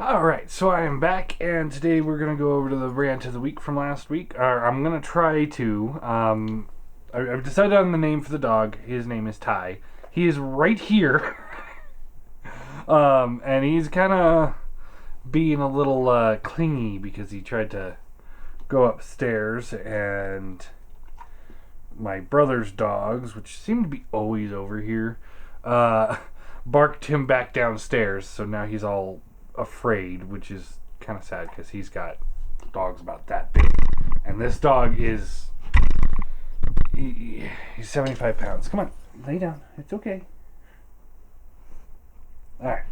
Alright, so I am back, and today we're going to go over to the rant of the week from last week. I'm going to try to, I've decided on the name for the dog. His name is Ty. He is right here, and he's kind of being a little clingy because he tried to go upstairs, and my brother's dogs, which seem to be always over here, barked him back downstairs, so now he's all afraid, which is kind of sad because he's got dogs about that big, and this dog is he's 75 pounds. Come on, lay down. It's okay. All right,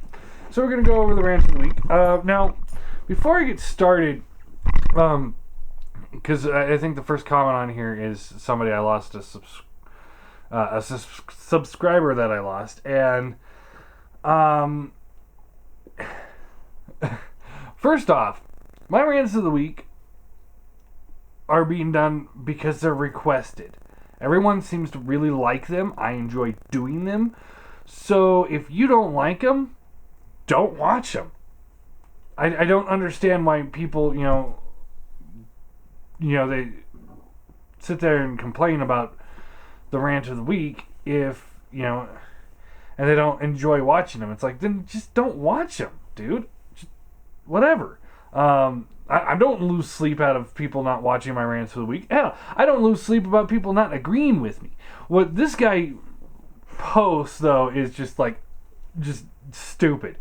so we're gonna go over the rant of the week. Now, before I get started, because I think the first comment on here is somebody I lost a subscriber that I lost, and first off, my rants of the week are being done because they're requested. Everyone seems to really like them. I enjoy doing them. So if you don't like them, don't watch them. I don't understand why people, they sit there and complain about the rant of the week if, and they don't enjoy watching them. It's like, then just don't watch them, dude. Whatever. I don't lose sleep out of people not watching my rants for the week. Hell, I don't lose sleep about people not agreeing with me. What this guy posts, though, is just stupid.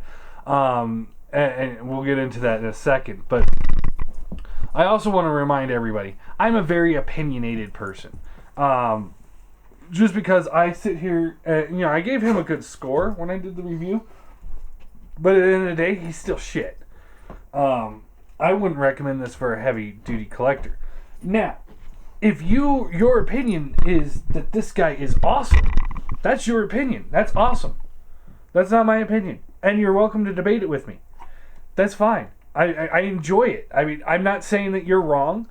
And we'll get into that in a second. But I also want to remind everybody, I'm a very opinionated person. Just because I sit here, I gave him a good score when I did the review. But at the end of the day, he's still shit. I wouldn't recommend this for a heavy-duty collector. Now, if your opinion is that this guy is awesome, that's your opinion. That's awesome. That's not my opinion. And you're welcome to debate it with me. That's fine. I enjoy it. I mean, I'm not saying that you're wrong.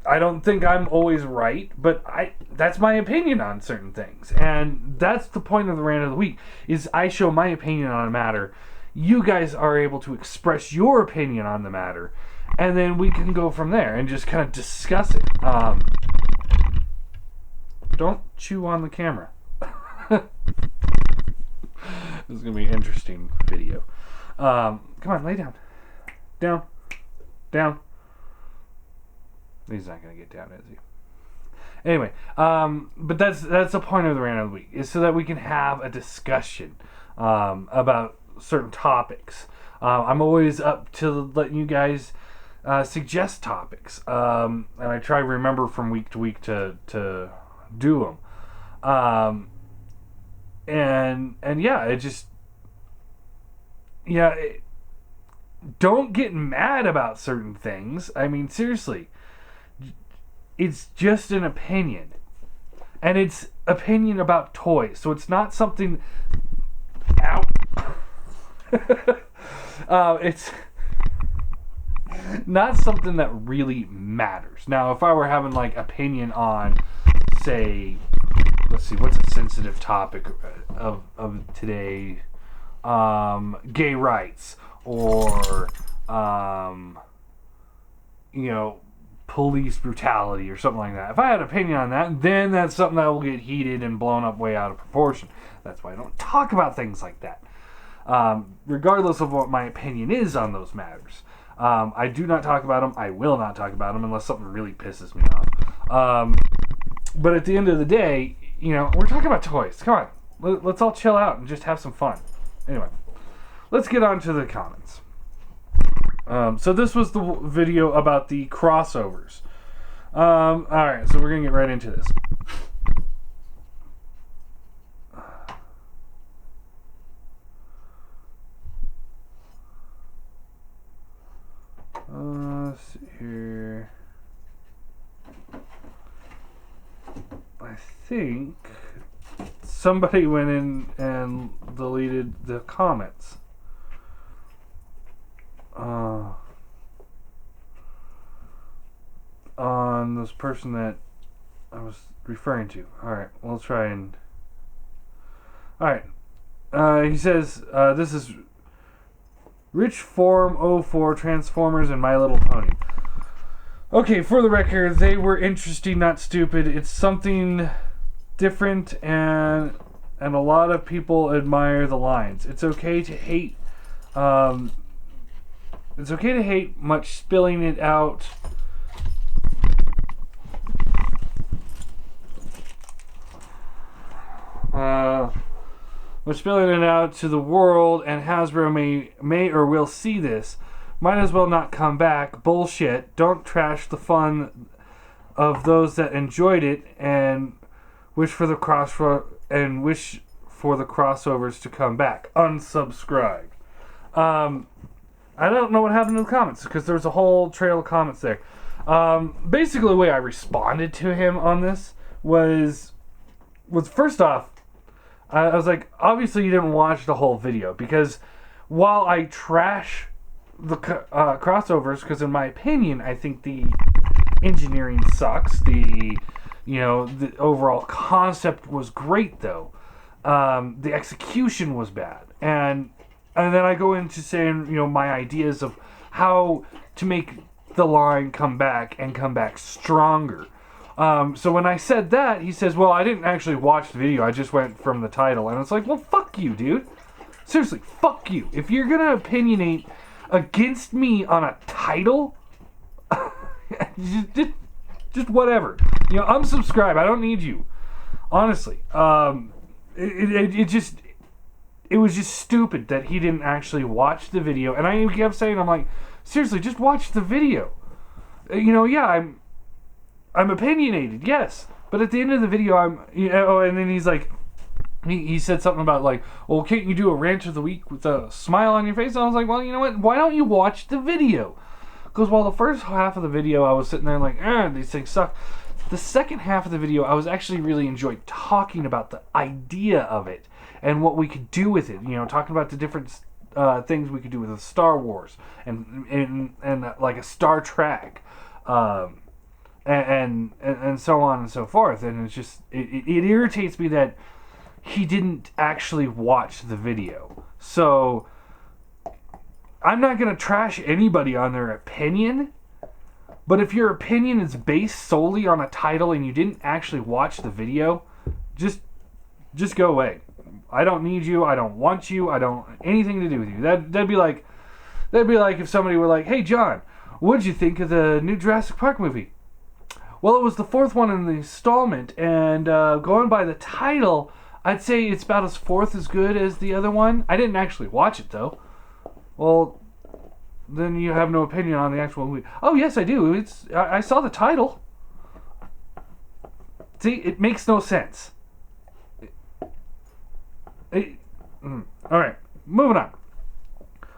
I don't think I'm always right, but that's my opinion on certain things. And that's the point of the rant of the week, is I show my opinion on a matter. You guys are able to express your opinion on the matter, and then we can go from there and just kind of discuss it. Don't chew on the camera. This is going to be an interesting video. Come on, lay down. Down. He's not going to get down, is he? Anyway, but that's the point of the rant of the week, is so that we can have a discussion about certain topics. I'm always up to letting you guys suggest topics, and I try to remember from week to week to do them. And yeah, don't get mad about certain things. I mean, seriously. It's just an opinion. And it's opinion about toys. So it's not something... Ow. It's not something that really matters. Now, if I were having, opinion on, say... Let's see, what's a sensitive topic of today? Gay rights. Or, police brutality or something like that. If I had an opinion on that, then that's something that will get heated and blown up way out of proportion. That's why I don't talk about things like that. Regardless of what my opinion is on those matters. I do not talk about them. I will not talk about them unless something really pisses me off. But at the end of the day, we're talking about toys. Come on. Let's all chill out and just have some fun. Anyway, let's get on to the comments. So this was the video about the crossovers. Alright, so we're going to get right into this. Let's see here. I think somebody went in and deleted the comments. On this person that I was referring to. Alright, we'll try and... Alright, he says, this is Rich Form 04 Transformers and My Little Pony. Okay, for the record, they were interesting, not stupid. It's something different, and a lot of people admire the lines. It's okay to hate. It's okay to hate much spilling it out. Much spilling it out to the world, and Hasbro may or will see this. Might as well not come back. Bullshit. Don't trash the fun of those that enjoyed it and wish for the crossovers to come back. Unsubscribe. I don't know what happened to the comments because there was a whole trail of comments there. Basically, the way I responded to him on this was first off, I was like, obviously you didn't watch the whole video, because while I trash the crossovers, because in my opinion, I think the engineering sucks. The overall concept was great, though. The execution was bad, and then I go into saying, my ideas of how to make the line come back and come back stronger. So when I said that, he says, well, I didn't actually watch the video. I just went from the title. And it's like, well, fuck you, dude. Seriously, fuck you. If you're going to opinionate against me on a title, just whatever. Unsubscribe. I don't need you. Honestly. It was just stupid that he didn't actually watch the video. And I kept saying, I'm like, seriously, just watch the video. I'm opinionated, yes. But at the end of the video, and then he's like, he said something about like, well, can't you do a rant of the week with a smile on your face? And I was like, well, you know what? Why don't you watch the video? Because while the first half of the video, I was sitting there like, these things suck. The second half of the video, I was actually really enjoyed talking about the idea of it and what we could do with it. Talking about the different things we could do with the Star Wars and like a Star Trek. And so on and so forth. And it's just, it irritates me that he didn't actually watch the video. So I'm not going to trash anybody on their opinion, but if your opinion is based solely on a title and you didn't actually watch the video, just go away. I don't need you. I don't want you. I don't anything to do with you. That'd be like if somebody were like, hey John, what'd you think of the new Jurassic Park movie? Well, it was the fourth one in the installment, and going by the title, I'd say it's about as fourth as good as the other one. I didn't actually watch it, though. Well, then you have no opinion on the actual movie. Oh, yes, I do. I saw the title. See, it makes no sense. All right, moving on.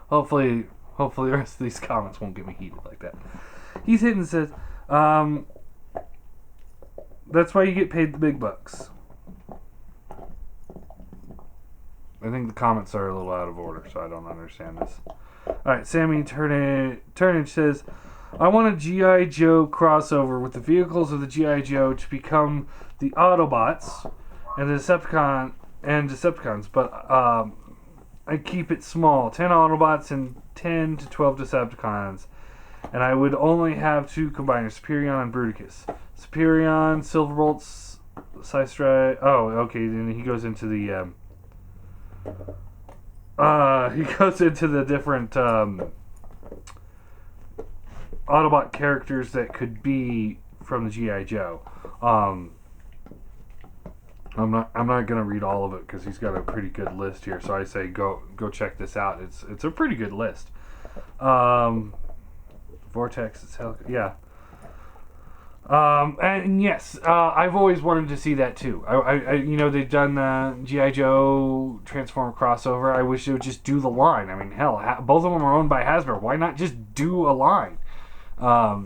Hopefully the rest of these comments won't get me heated like that. He's hitting and says, that's why you get paid the big bucks. I think the comments are a little out of order, so I don't understand this. Alright, Sammy Turnage says, I want a G.I. Joe crossover with the vehicles of the G.I. Joe to become the Autobots and the Decepticons, but I keep it small. 10 Autobots and 10 to 12 Decepticons. And I would only have to combine Superion and Bruticus. Superion, Silverbolts, Systra. Oh, okay. Then he goes into the different Autobot characters that could be from the G.I. Joe. I'm not gonna read all of it because he's got a pretty good list here. So I say go check this out. It's a pretty good list. Vortex, it's hell, yeah. And yes, I've always wanted to see that too. They've done the G.I. Joe Transformer crossover. I wish they would just do the line. I mean, hell, both of them are owned by Hasbro. Why not just do a line? I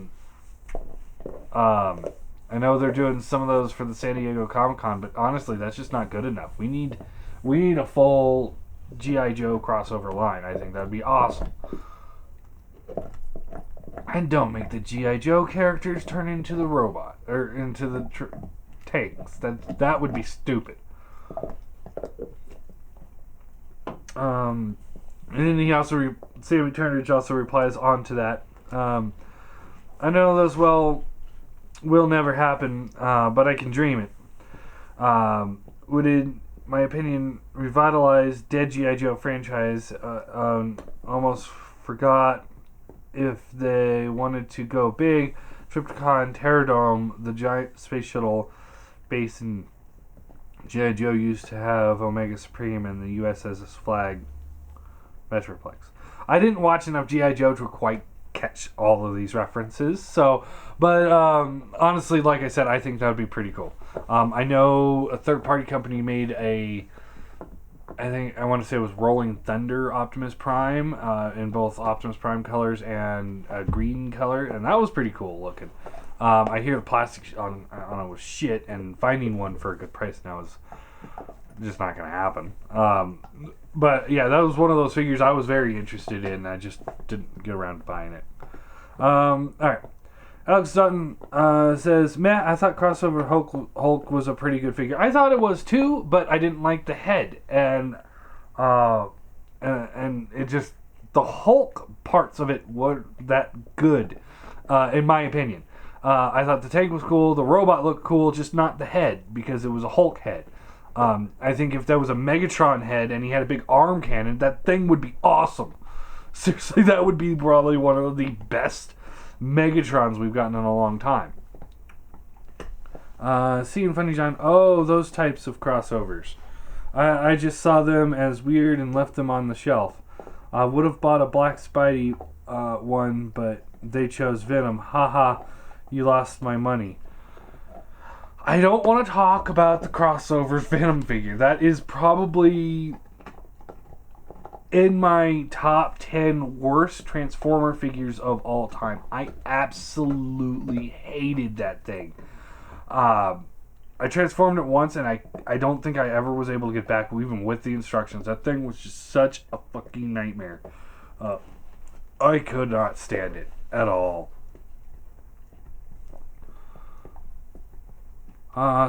know they're doing some of those for the San Diego Comic-Con, but honestly, that's just not good enough. We need a full G.I. Joe crossover line. I think that'd be awesome. And don't make the G.I. Joe characters turn into the robot or into the tanks. That would be stupid. And then he also, Sammy Turnage also replies on to that. I know those will never happen, but I can dream it. Would, in my opinion, revitalize dead G.I. Joe franchise. Almost forgot if they wanted to go big. Triptychon, Terradome, the giant space shuttle base in G.I. Joe used to have Omega Supreme and the USS flag Metroplex. I didn't watch enough G.I. Joe to quite catch all of these references, but honestly, like I said, I think that would be pretty cool. I know a third-party company made I want to say it was Rolling Thunder Optimus Prime, in both Optimus Prime colors and a green color, and that was pretty cool looking. I hear the plastic on it was shit, and finding one for a good price now is just not going to happen. But yeah, that was one of those figures I was very interested in. I just didn't get around to buying it. Alright. Alex Dutton says, Matt, I thought Crossover Hulk was a pretty good figure. I thought it was too, but I didn't like the head. And it just, the Hulk parts of it weren't that good, in my opinion. I thought the tank was cool, the robot looked cool, just not the head, because it was a Hulk head. I think if there was a Megatron head and he had a big arm cannon, that thing would be awesome. Seriously, that would be probably one of the best Megatrons we've gotten in a long time. Seeing Funny John, those types of crossovers. I just saw them as weird and left them on the shelf. I would have bought a Black Spidey one, but they chose Venom. Haha, you lost my money. I don't want to talk about the crossover Venom figure. That is probably in my top 10 worst Transformer figures of all time. I absolutely hated that thing. I transformed it once, and I don't think I ever was able to get back, even with the instructions. That thing was just such a fucking nightmare. I could not stand it at all.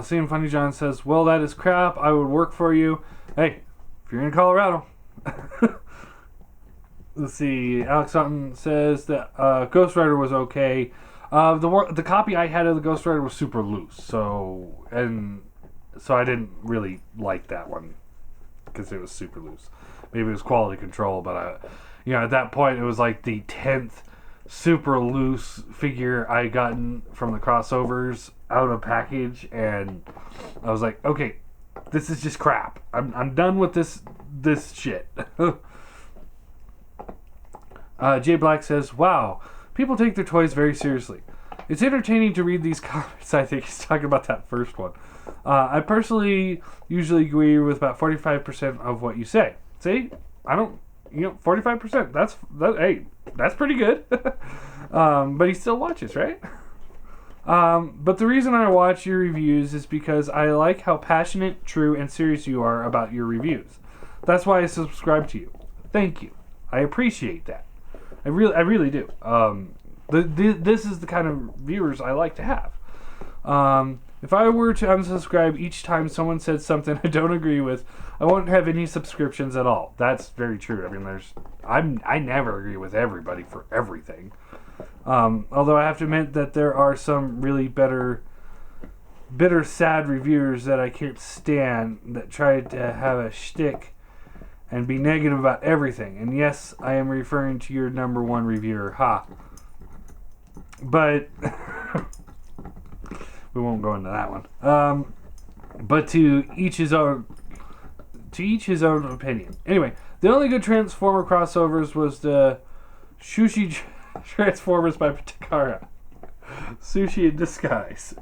Seeing Funny John says, well, that is crap. I would work for you. Hey, if you're in Colorado. Let's see. Alex Sutton says that Ghost Rider was okay. The copy I had of the Ghost Rider was super loose, so I didn't really like that one because it was super loose. Maybe it was quality control, but at that point it was like the 10th super loose figure I gotten from the crossovers out of package, and I was like, okay, this is just crap. I'm done with this shit. Jay Black says, wow, people take their toys very seriously. It's entertaining to read these comments. I think he's talking about that first one. I personally usually agree with about 45% of what you say. See? I don't, 45%. That's pretty good. But he still watches, right? But the reason I watch your reviews is because I like how passionate, true, and serious you are about your reviews. That's why I subscribe to you. Thank you. I appreciate that. I really do. This is the kind of viewers I like to have. If I were to unsubscribe each time someone said something I don't agree with, I won't have any subscriptions at all. That's very true. I mean, I never agree with everybody for everything. Although I have to admit that there are some really bitter, sad reviewers that I can't stand that try to have a shtick and be negative about everything. And yes, I am referring to your number one reviewer. Ha. But we won't go into that one. But to each his own opinion. Anyway, the only good Transformer crossovers was the Sushi Transformers by Takara. Sushi in disguise.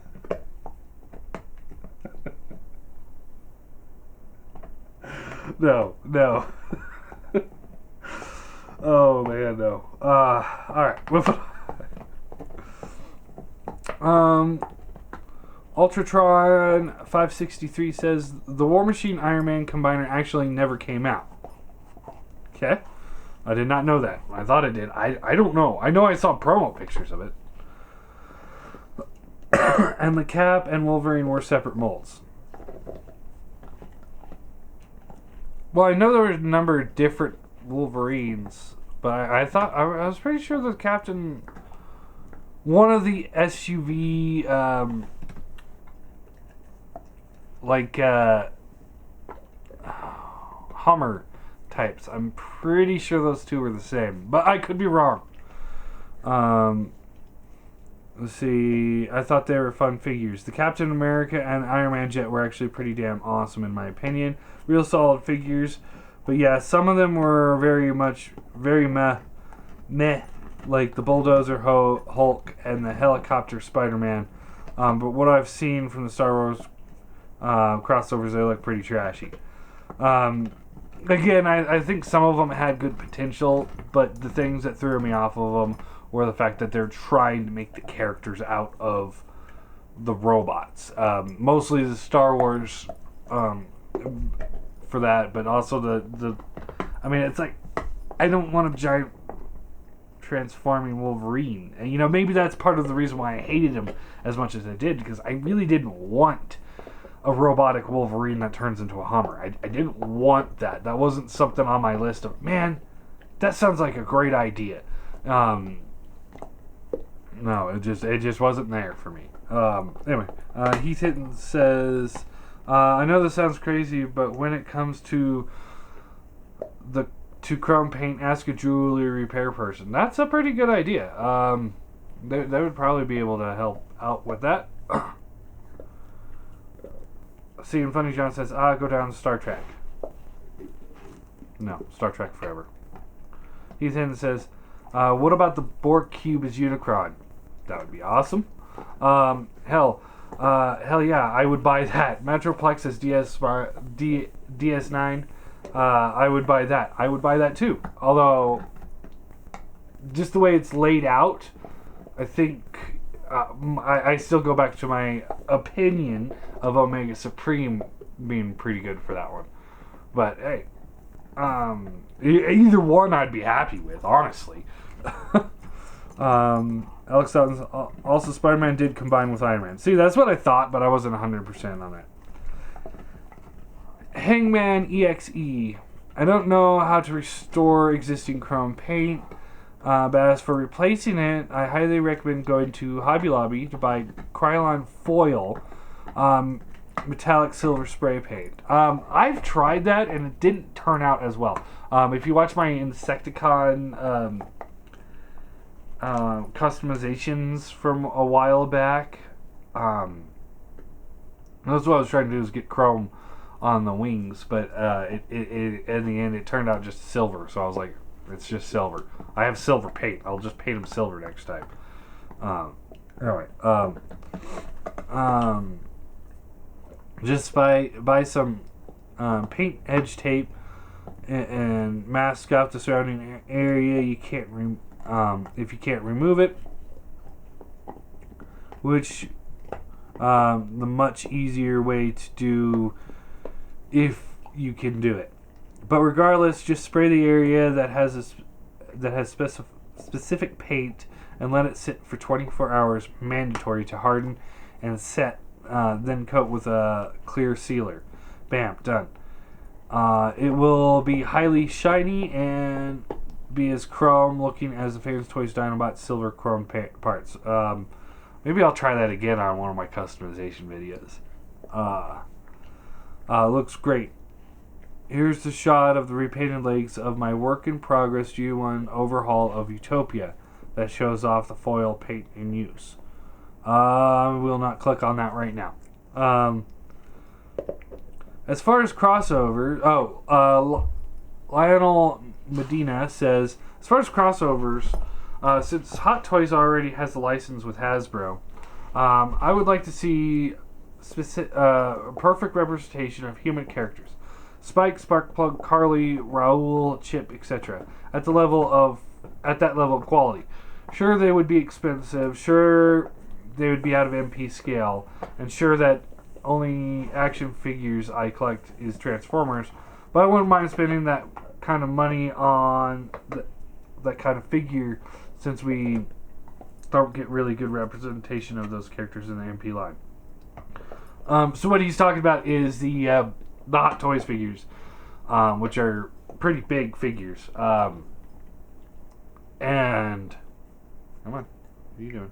No. Oh man, no. Alright. Ultratron 563 says the War Machine Iron Man combiner actually never came out. Okay. I did not know that. I thought it did. I don't know. I know I saw promo pictures of it. And the Cap and Wolverine were separate molds. Well, I know there were a number of different Wolverines, but I thought I was pretty sure the Captain, one of the SUV, like Hummer types. I'm pretty sure those two were the same, but I could be wrong. Let's see. I thought they were fun figures. The Captain America and Iron Man jet were actually pretty damn awesome in my opinion. Real solid figures. But yeah, some of them were very meh, like the Bulldozer Hulk and the Helicopter Spider-Man. But what I've seen from the Star Wars crossovers, they look pretty trashy. Again, I think some of them had good potential, but the things that threw me off of them were the fact that they're trying to make the characters out of the robots. Mostly the Star Wars for that, but also the I mean, it's like, I don't want a giant transforming Wolverine. And, maybe that's part of the reason why I hated him as much as I did, because I really didn't want a robotic Wolverine that turns into a Hummer. I didn't want that. That wasn't something on my list of, man, that sounds like a great idea. No, it just wasn't there for me. Anyway, Heath Hinton says, I know this sounds crazy, but when it comes to chrome paint, ask a jewelry repair person. That's a pretty good idea. They would probably be able to help out with that. See, and Funny John says, go down to Star Trek. No, Star Trek forever. Heath Hinton says, what about the Borg Cube as Unicron? That would be awesome. Hell yeah, I would buy that. Metroplex as DS9. I would buy that. I would buy that too. Although, just the way it's laid out, I think I still go back to my opinion of Omega Supreme being pretty good for that one. But hey, either one I'd be happy with, honestly. Alex Sutton's also Spider-Man did combine with Iron Man. See, that's what I thought, but I wasn't 100% on that. Hangman EXE. I don't know how to restore existing chrome paint, but as for replacing it, I highly recommend going to Hobby Lobby to buy Krylon foil metallic silver spray paint. I've tried that and it didn't turn out as well. If you watch my Insecticon customizations from a while back, that's what I was trying to do, is get chrome on the wings, but it in the end it turned out just silver, so I was like, it's just silver. I have silver paint, I'll just paint them silver next time. Anyway, just buy some paint edge tape and mask up the surrounding area. You can't if you can't remove it, which the much easier way to do if you can do it. But regardless, just spray the area that has specific paint and let it sit for 24 hours, mandatory, to harden and set. Then coat with a clear sealer. Bam, done. It will be highly shiny and be as chrome looking as the Famous Toys Dinobot silver chrome parts. Maybe I'll try that again on one of my customization videos. Looks great. Here's the shot of the repainted legs of my work in progress G1 overhaul of Utopia that shows off the foil paint in use. We'll not click on that right now. As far as crossover, Lionel Medina says, as far as crossovers, since Hot Toys already has the license with Hasbro, I would like to see perfect representation of human characters. Spike, Sparkplug, Carly, Raoul, Chip, etc. At that level of quality. Sure, they would be expensive. Sure, they would be out of MP scale. And sure that only action figures I collect is Transformers. But I wouldn't mind spending that kind of money on that kind of figure, since we don't get really good representation of those characters in the MP line. So what he's talking about is the Hot Toys figures. which are pretty big figures. And come on, what are you doing?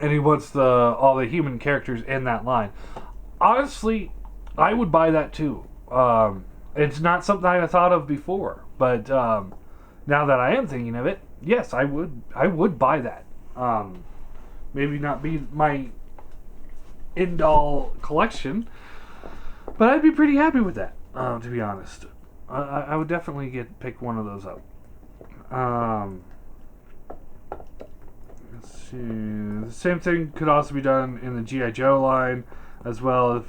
And he wants all the human characters in that line. Honestly, I would buy that too. It's not something I had thought of before, but now that I am thinking of it, yes, I would buy that. Maybe not be my end-all collection, but I'd be pretty happy with that. To be honest, I would definitely pick one of those up. Let's see. The same thing could also be done in the G.I. Joe line as well,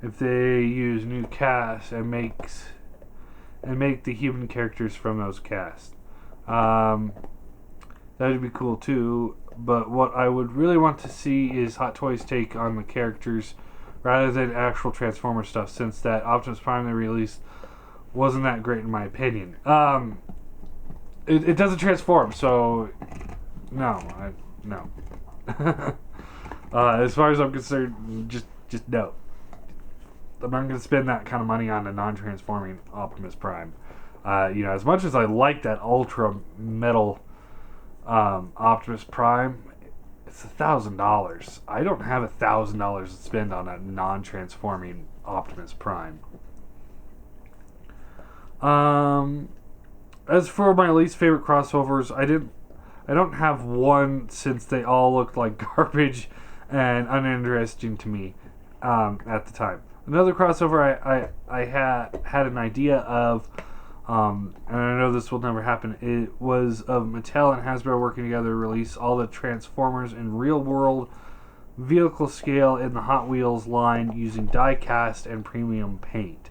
if they use new casts and make the human characters from those casts. That would be cool too. But what I would really want to see is Hot Toys' take on the characters rather than actual Transformer stuff, since that Optimus Prime they released wasn't that great in my opinion. It doesn't transform, so no. As far as I'm concerned, just no. I'm not going to spend that kind of money on a non-transforming Optimus Prime. As much as I like that Ultra Metal Optimus Prime, it's $1,000. I don't have $1,000 to spend on a non-transforming Optimus Prime. As for my least favorite crossovers, I don't have one, since they all looked like garbage and uninteresting to me at the time. Another crossover I had an idea of, and I know this will never happen, it was of Mattel and Hasbro working together to release all the Transformers in real-world vehicle scale in the Hot Wheels line using die-cast and premium paint.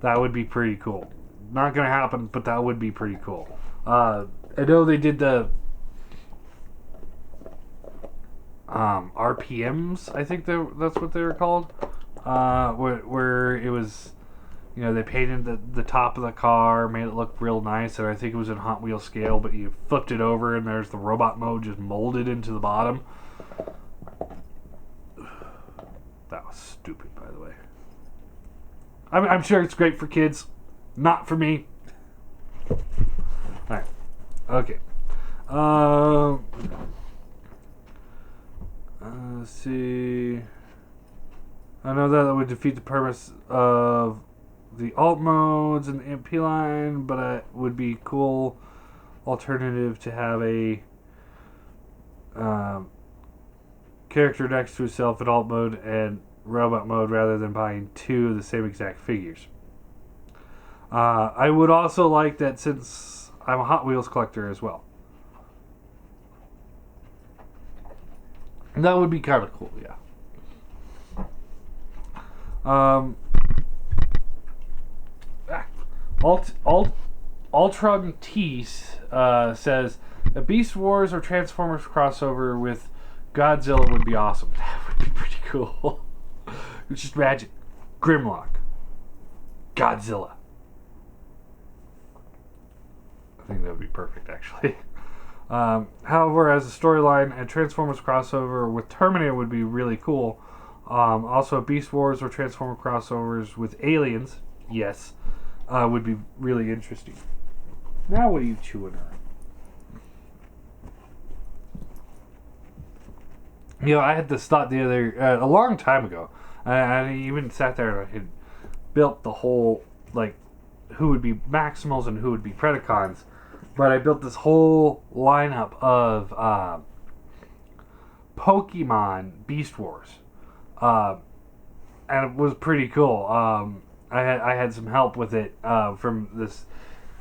That would be pretty cool. Not going to happen, but that would be pretty cool. I know they did the RPMs, I think that's what they were called, where it was, they painted the top of the car, made it look real nice, and I think it was in Hot Wheels scale, but you flipped it over and there's the robot mode just molded into the bottom. That was stupid, by the way. I'm sure it's great for kids. Not for me. Alright. Okay. Let's see. I know that would defeat the purpose of the alt modes and the MP line, but it would be cool alternative to have a character next to itself in alt mode and robot mode rather than buying two of the same exact figures. I would also like that, since I'm a Hot Wheels collector as well. That would be kind of cool, yeah. Ultron Tease says a Beast Wars or Transformers crossover with Godzilla would be awesome. That would be pretty cool. Just imagine Grimlock, Godzilla. I think that would be perfect, actually. However, as a storyline, a Transformers crossover with Terminator would be really cool. Also, Beast Wars or Transformer crossovers with aliens, yes, would be really interesting. Now, what are you chewing on? I had this thought a long time ago. I even sat there and I had built the whole, who would be Maximals and who would be Predacons. But I built this whole lineup of Pokemon Beast Wars, and it was pretty cool. I had some help with it from this.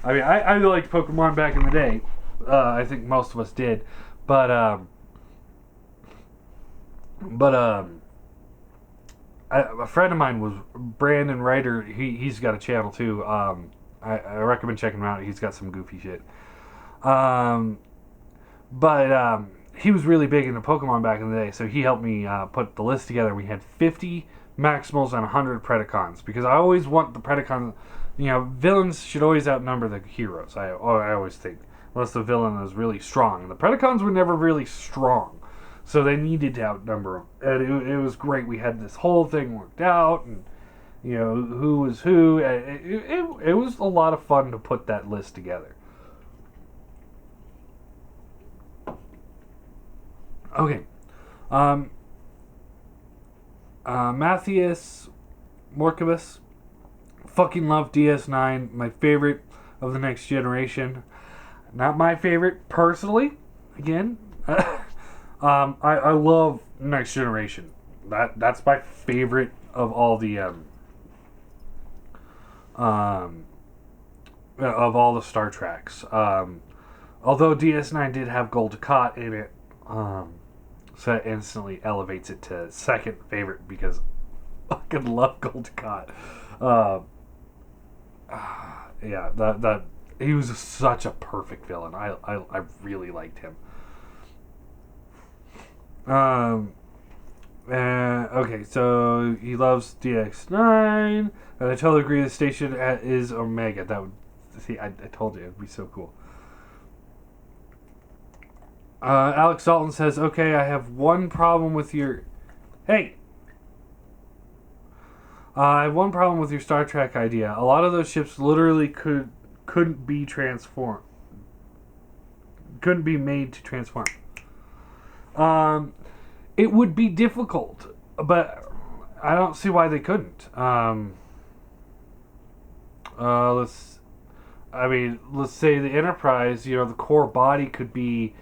I mean, I liked Pokemon back in the day. I think most of us did, but a friend of mine was Brandon Ryder. He's got a channel too. I recommend checking him out. He's got some goofy shit. But he was really big into Pokemon back in the day, so he helped me put the list together. We had 50 Maximals and 100 Predacons, because I always want the Predacons. Villains should always outnumber the heroes. I always think, unless the villain is really strong. And the Predacons were never really strong, So they needed to outnumber them. And it was great. We had this whole thing worked out, and, you know, who was who. It was a lot of fun to put that list together. Okay. Matthias Morkabus. Fucking love DS9. My favorite of the next generation. Not my favorite personally. Again. I love Next Generation. That's my favorite of all the of all the Star Treks. Although DS9 did have Gul Dukat in it, so that instantly elevates it to second favorite because I fucking love Gul Dukat. Yeah, that he was such a perfect villain. I really liked him. Okay, so he loves DX9. And I totally agree. The station is Omega. That would see. I told you it'd be so cool. Alex Dalton says, "Okay, I have one problem with your. Hey, I have one problem with your Star Trek idea. A lot of those ships literally couldn't be transformed. Couldn't be made to transform. It would be difficult, but I don't see why they couldn't. Let's say the Enterprise, you know, the core body could be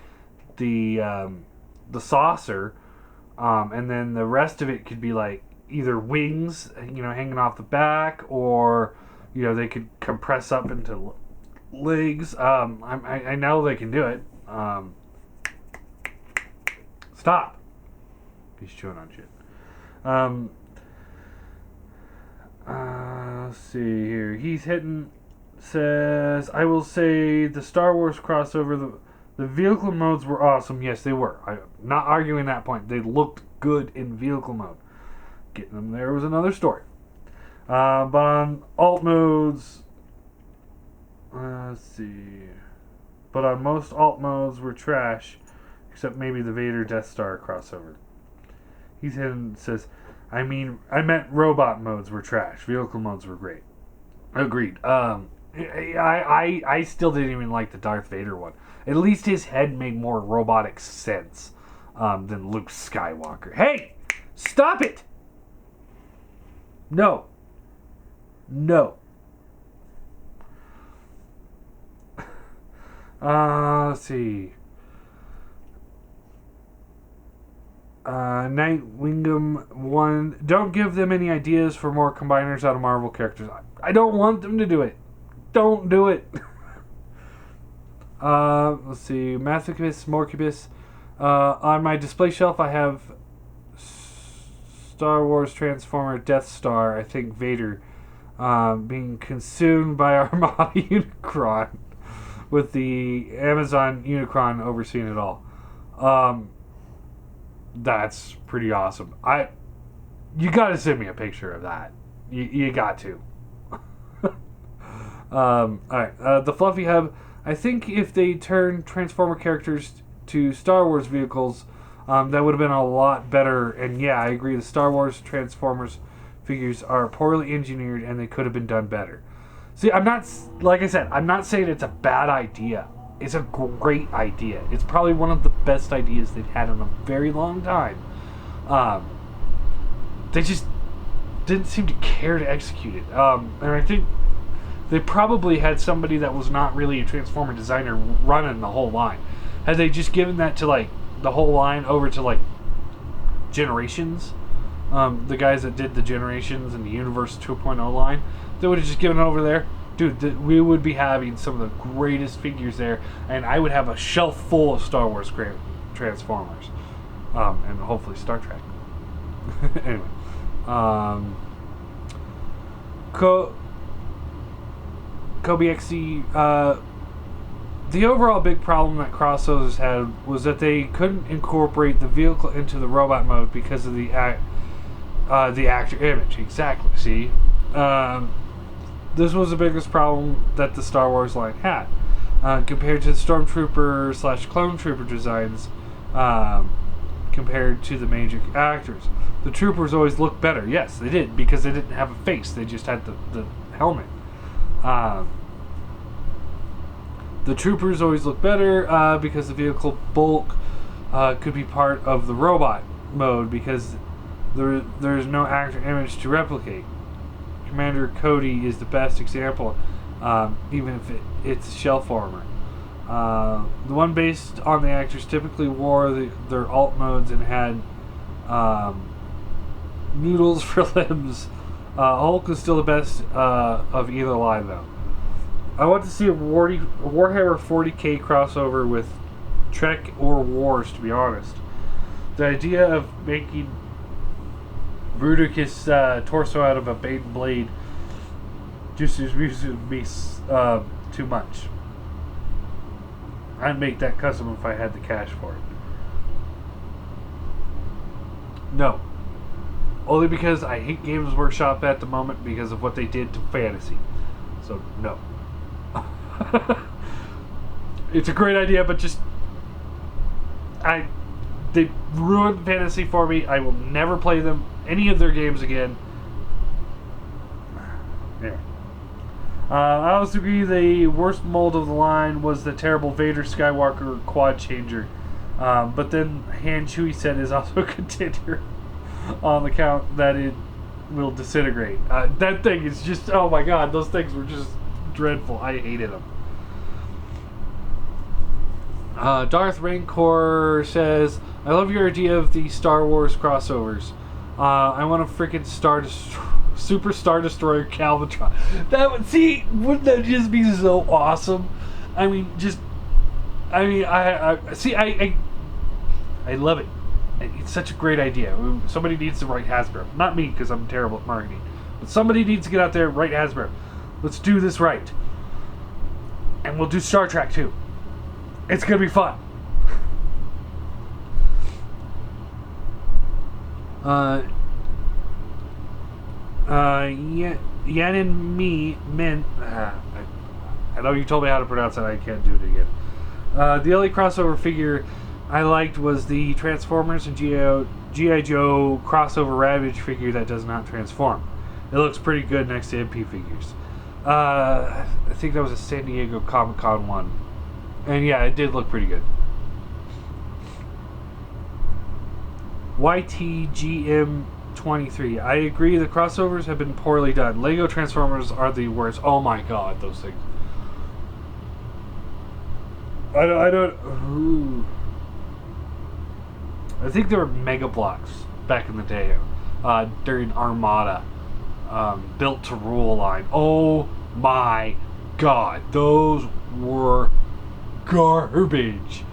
the saucer, and then the rest of it could be like either wings, you know, hanging off the back, or, you know, they could compress up into legs. I know they can do it. Stop. He's chewing on shit. Let's see here. He's hitting. Says, I will say the Star Wars crossover, the vehicle modes were awesome. Yes, they were. I'm not arguing that point. They looked good in vehicle mode. Getting them there was another story. But on alt modes, let's see. But on most alt modes were trash, except maybe the Vader Death Star crossover. He's hitting, says, I meant robot modes were trash. Vehicle modes were great. Agreed. I still didn't even like the Darth Vader one. At least his head made more robotic sense than Luke Skywalker. Hey! Stop it! No. Let's see. Night Wingham 1. Don't give them any ideas for more combiners out of Marvel characters. I don't want them to do it. Don't do it. Let's see. Mathicus, Morcubus. On my display shelf, I have Star Wars Transformer Death Star. I think Vader being consumed by Armada Unicron, with the Amazon Unicron overseeing it all. That's pretty awesome. You gotta send me a picture of that. You got to. Alright. The Fluffy Hub. I think if they turned Transformer characters to Star Wars vehicles, that would have been a lot better. And yeah, I agree. The Star Wars Transformers figures are poorly engineered and they could have been done better. See, I'm not saying it's a bad idea. It's a great idea. It's probably one of the best ideas they've had in a very long time. They just didn't seem to care to execute it. And I think they probably had somebody that was not really a Transformer designer running the whole line. Had they just given that to, like, the whole line over to, like, Generations, the guys that did the Generations and the Universe 2.0 line, they would have just given it over there. Dude, we would be having some of the greatest figures there, and I would have a shelf full of Star Wars Transformers, and hopefully Star Trek. Anyway, Kobe XC. The overall big problem that crossovers had was that they couldn't incorporate the vehicle into the robot mode because of the actor image. Exactly. See. This was the biggest problem that the Star Wars line had. Compared to the Stormtrooper / Clone Trooper designs, compared to the major actors. The troopers always looked better. Yes, they did, because they didn't have a face. They just had the helmet. The troopers always look better because the vehicle bulk could be part of the robot mode, because there's no actor image to replicate. Commander Cody is the best example, even if it's shelf armor. The one based on the actors typically wore their alt modes and had noodles for limbs. Hulk is still the best of either line, though. I want to see a Warhammer 40k crossover with Trek or Wars, to be honest. The idea of making Bruticus' torso out of a bait blade just would be too much. I'd make that custom if I had the cash for it. No. Only because I hate Games Workshop at the moment because of what they did to fantasy. So, no. It's a great idea, but just... They ruined fantasy for me. I will never play any of their games again. Yeah. I also agree the worst mold of the line was the terrible Vader Skywalker quad changer. But then Han Chewie said is also a contender on the count that it will disintegrate. That thing is just, oh my god, those things were just dreadful. I hated them. Darth Rancor says, I love your idea of the Star Wars crossovers. I want a freaking Super Star Destroyer Calvatron. Wouldn't that just be so awesome? I love it. It's such a great idea. Somebody needs to write Hasbro. Not me, because I'm terrible at marketing. But somebody needs to get out there and write Hasbro. Let's do this right. And we'll do Star Trek, too. It's going to be fun. Yanin Min. I know you told me how to pronounce it. I can't do it again. The only crossover figure I liked was the Transformers and G.I. Joe crossover Ravage figure that does not transform. It looks pretty good next to MP figures. I think that was a San Diego Comic-Con one. And yeah, it did look pretty good. YTGM23. I agree, the crossovers have been poorly done. Lego Transformers are the worst. Oh my god, those things. I think they were Mega Blocks back in the day, during Armada, built to rule line. Oh my god, those were garbage.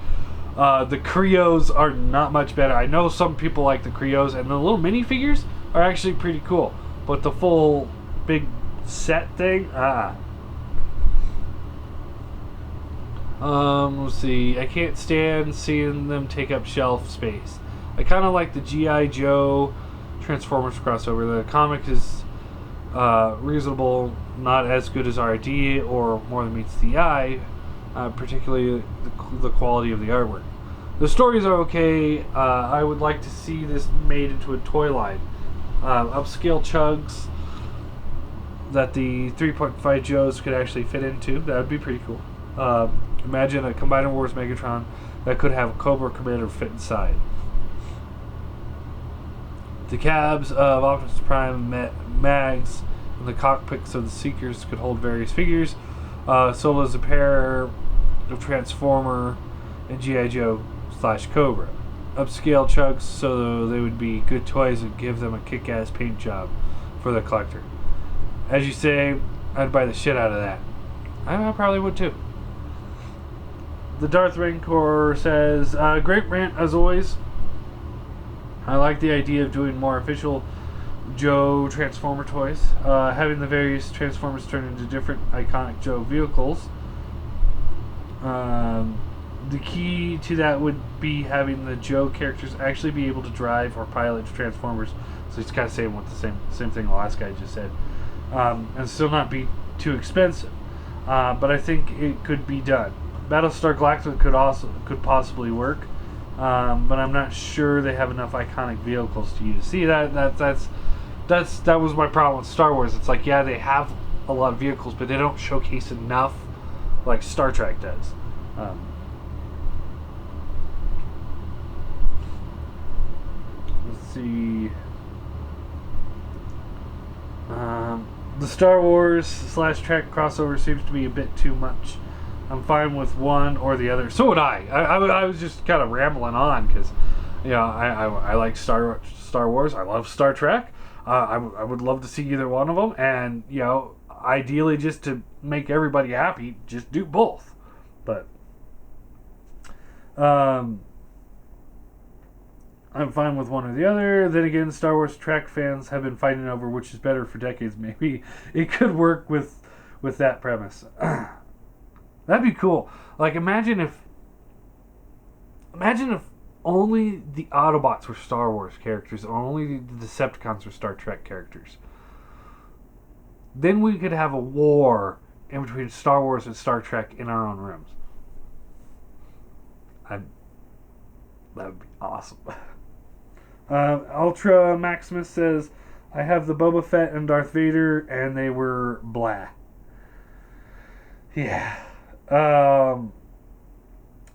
The Creos are not much better. I know some people like the Creos, and the little minifigures are actually pretty cool. But the full big set thing, let's see. I can't stand seeing them take up shelf space. I kind of like the G.I. Joe Transformers crossover. The comic is reasonable, not as good as RD or more than meets the eye. Particularly the quality of the artwork. The stories are okay. I would like to see this made into a toy line. Upscale chugs that the 3.5 Joes could actually fit into. That would be pretty cool. Imagine a Combiner Wars Megatron that could have a Cobra Commander fit inside. The cabs of Optimus Prime mags and the cockpits of the Seekers could hold various figures. Solo is a pair of Transformer and G.I. Joe / Cobra. Upscale chugs so they would be good toys and give them a kick-ass paint job for the collector. As you say, I'd buy the shit out of that. I probably would too. The Darth Rancor says, great rant as always. I like the idea of doing more official Joe Transformer toys. Having the various Transformers turn into different iconic Joe vehicles. The key to that would be having the Joe characters actually be able to drive or pilot Transformers. So he's kind of saying what the same thing the last guy just said. And still not be too expensive. But I think it could be done. Battlestar Galactica could possibly work. but I'm not sure they have enough iconic vehicles to use. See, that was my problem with Star Wars. It's like, yeah, they have a lot of vehicles, but they don't showcase enough like Star Trek does. Let's see. The Star Wars / Trek crossover seems to be a bit too much. I'm fine with one or the other. So would I. I was just kind of rambling on because, I like Star Wars. I love Star Trek. I would love to see either one of them, and ideally, just to make everybody happy, just do both. But I'm fine with one or the other. Then again, Star Wars Trek fans have been fighting over which is better for decades. Maybe it could work with that premise. That'd be cool. Like, imagine if only the Autobots were Star Wars characters, or only the Decepticons were Star Trek characters. Then we could have a war in between Star Wars and Star Trek in our own rooms. That would be awesome. Ultra Maximus says, I have the Boba Fett and Darth Vader, and they were blah. Yeah.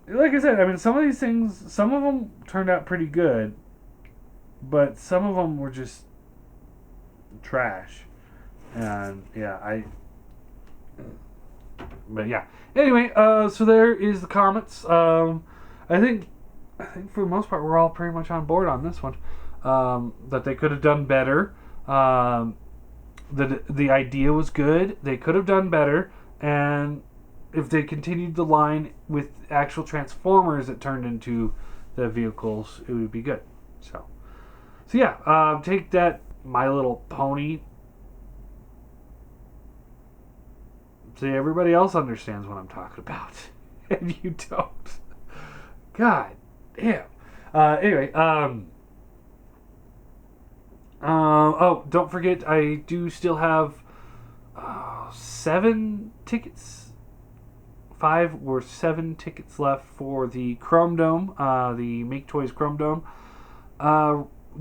Like I said, I mean, some of these things, some of them turned out pretty good, but some of them were just trash. And but yeah. Anyway, so there is the comments. I think for the most part we're all pretty much on board on this one. That they could have done better. The idea was good. They could have done better, and if they continued the line with actual Transformers that turned into the vehicles, it would be good. So yeah, take that, My Little Pony. See, everybody else understands what I'm talking about, and you don't. God damn. Anyway, oh, don't forget, I do still have 7 tickets. 5 or 7 tickets left for the Chrome Dome, the Make Toys Chrome Dome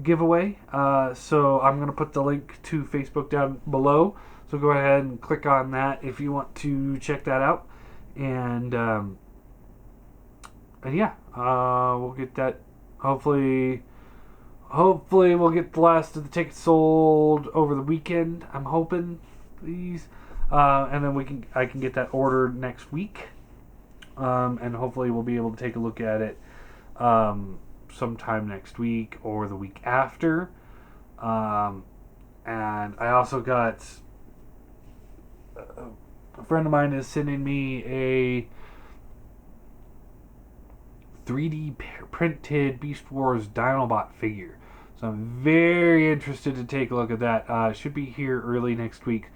giveaway. So I'm going to put the link to Facebook down below. So go ahead and click on that if you want to check that out. And yeah, we'll get that. Hopefully we'll get the last of the tickets sold over the weekend. I'm hoping, please. And then I can get that ordered next week. And hopefully we'll be able to take a look at it sometime next week or the week after. And I also got a friend of mine is sending me a 3D printed Beast Wars Dinobot figure. So I'm very interested to take a look at that. Should be here early next week.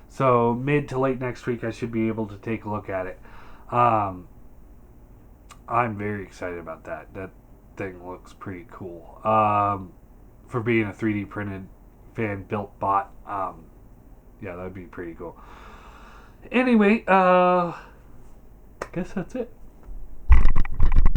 So mid to late next week I should be able to take a look at it. I'm very excited about that. That thing looks pretty cool. For being a 3D printed fan built bot. Yeah, that'd be pretty cool. Anyway, I guess that's it.